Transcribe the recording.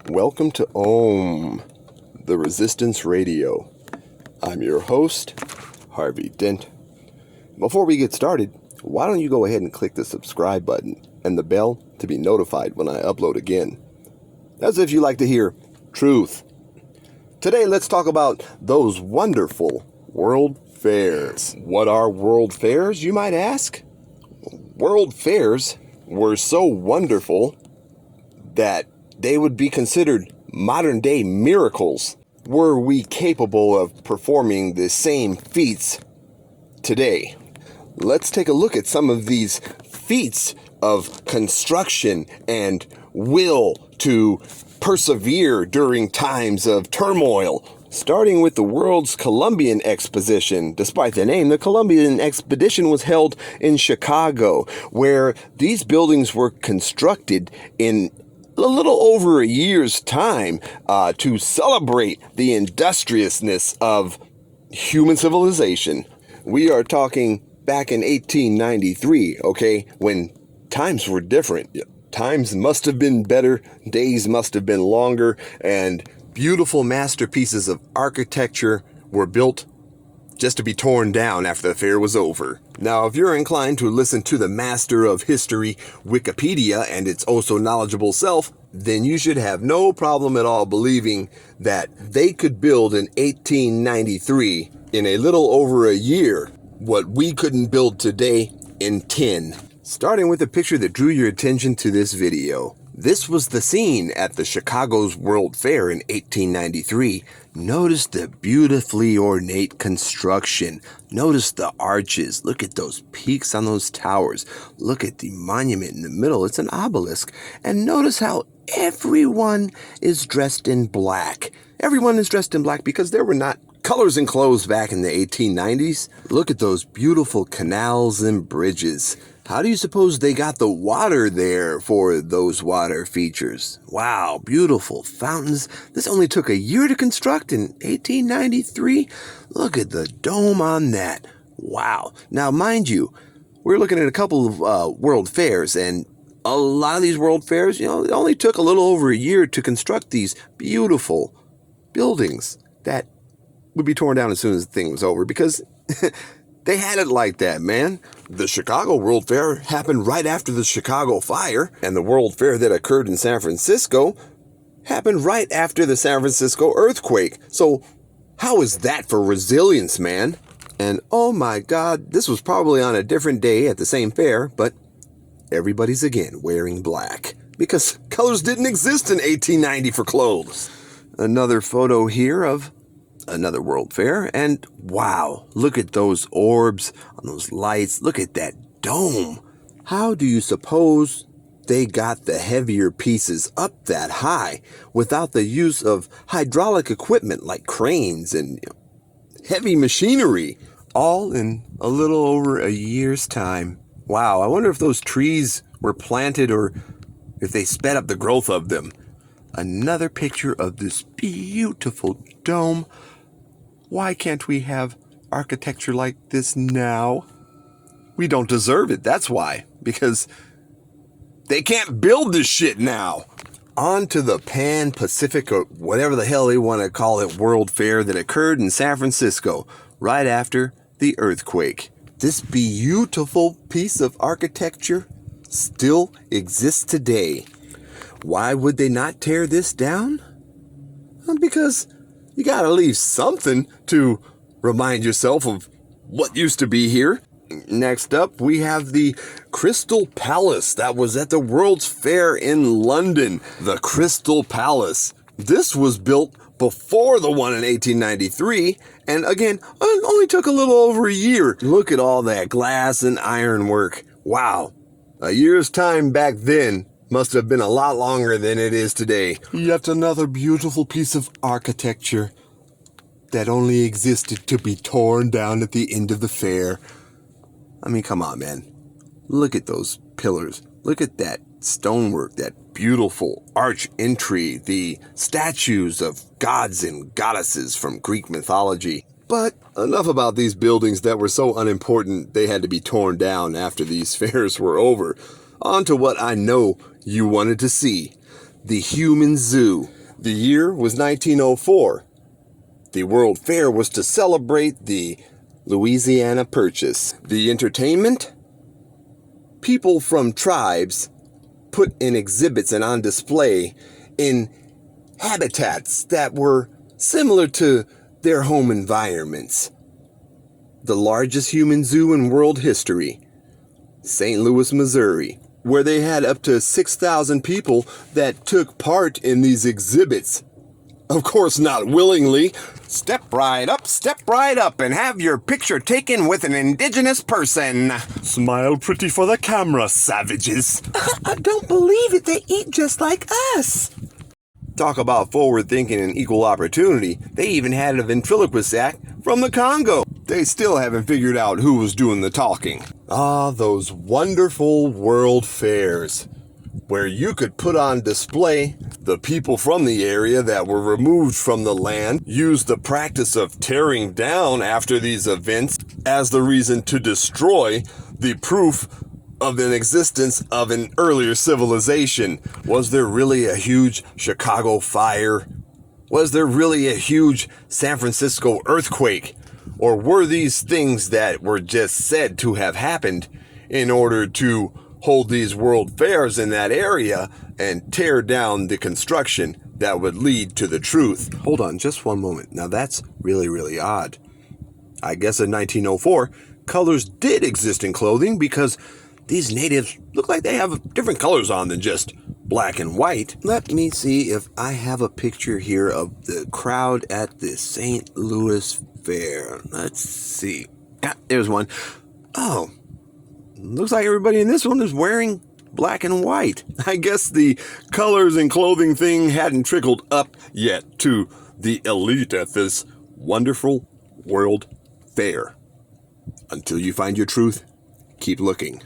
Welcome to the Resistance Radio. I'm your host, Harvey Dent. Before we get started, why don't you go ahead and click the subscribe button and the bell to be notified when I upload again. As if you like to hear truth. Today, let's talk about those wonderful world fairs. What are world fairs, you might ask? World fairs were so wonderful that they would be considered modern-day miracles were we capable of performing the same feats today. Let's take a look at some of these feats of construction and will to persevere during times of turmoil. Starting with the World's Columbian Exposition. Despite the name, the Columbian Expedition was held in Chicago, where these buildings were constructed in a little over a year's time to celebrate the industriousness of human civilization. We are talking back in 1893, okay, when times were different. Times must have been better, days must have been longer, and beautiful masterpieces of architecture were built just to be torn down after the fair was over. Now, if you're inclined to listen to the master of history, Wikipedia, and its also knowledgeable self, then you should have no problem at all believing that they could build in 1893, in a little over a year, what we couldn't build today in 10. Starting with the picture that drew your attention to this video. This was the scene at the Chicago's World Fair in 1893. Notice the beautifully ornate construction. Notice the arches. Look at those peaks on those towers. Look at the monument in the middle. It's an obelisk. And notice how everyone is dressed in black. Everyone is dressed in black because there were not colors in clothes back in the 1890s. Look at those beautiful canals and bridges. How do you suppose they got the water there for those water features? Wow, beautiful fountains. This only took a year to construct in 1893. Look at the dome on that. Wow. Now, mind you, we're looking at a couple of world fairs, and a lot of these world fairs, it only took a little over a year to construct these beautiful buildings that would be torn down as soon as the thing was over because they had it like that, man. The Chicago World Fair happened right after the Chicago Fire, and the World Fair that occurred in San Francisco happened right after the San Francisco earthquake. So how is that for resilience, man? And oh my God, this was probably on a different day at the same fair, but everybody's again wearing black because colors didn't exist in 1890 for clothes. Another photo here of another world fair, and wow, look at those orbs on those lights. Look at that dome. How do you suppose they got the heavier pieces up that high without the use of hydraulic equipment like cranes and heavy machinery, all in a little over a year's time? Wow, I wonder if those trees were planted or if they sped up the growth of them. Another picture of this beautiful dome. Why can't we have architecture like this now? We don't deserve it, that's why. Because they can't build this shit now. On to the Pan-Pacific, or whatever the hell they want to call it, World Fair that occurred in San Francisco right after the earthquake. This beautiful piece of architecture still exists today. Why would they not tear this down? Well, because you gotta leave something to remind yourself of what used to be here. Next up, we have the Crystal Palace that was at the World's Fair in London. The Crystal Palace. This was built before the one in 1893, and again, it only took a little over a year. Look at all that glass and ironwork. Wow. A year's time back then must have been a lot longer than it is today. Yet another beautiful piece of architecture that only existed to be torn down at the end of the fair. I mean, come on, man. Look at those pillars. Look at that stonework, that beautiful arch entry, the statues of gods and goddesses from Greek mythology. But enough about these buildings that were so unimportant they had to be torn down after these fairs were over. On to what I know you wanted to see. the human zoo. The year was 1904. The World Fair was to celebrate the Louisiana Purchase. The entertainment? People from tribes put in exhibits and on display in habitats that were similar to their home environments. The largest human zoo in world history, St. Louis, Missouri, where they had up to 6,000 people that took part in these exhibits. Of course, not willingly. Step right up and have your picture taken with an indigenous person. Smile pretty for the camera, savages. I don't believe it. They eat just like us. Talk about forward thinking and equal opportunity. They even had a ventriloquist act from the Congo. They still haven't figured out who was doing the talking. Ah, those wonderful world fairs, where you could put on display the people from the area that were removed from the land, use the practice of tearing down after these events as the reason to destroy the proof of an existence of an earlier civilization. Was there really a huge Chicago fire? Was there really a huge San Francisco earthquake? Or were these things that were just said to have happened in order to hold these world fairs in that area and tear down the construction that would lead to the truth? Hold on just one moment. Now that's really, really odd. I guess in 1904, colors did exist in clothing because these natives look like they have different colors on than just black and white. Let me see if I have a picture here of the crowd at the St. Louis Fair. Let's see. Yeah, there's one. Oh, looks like everybody in this one is wearing black and white. I guess the colors and clothing thing hadn't trickled up yet to the elite at this wonderful World Fair. Until you find your truth, keep looking.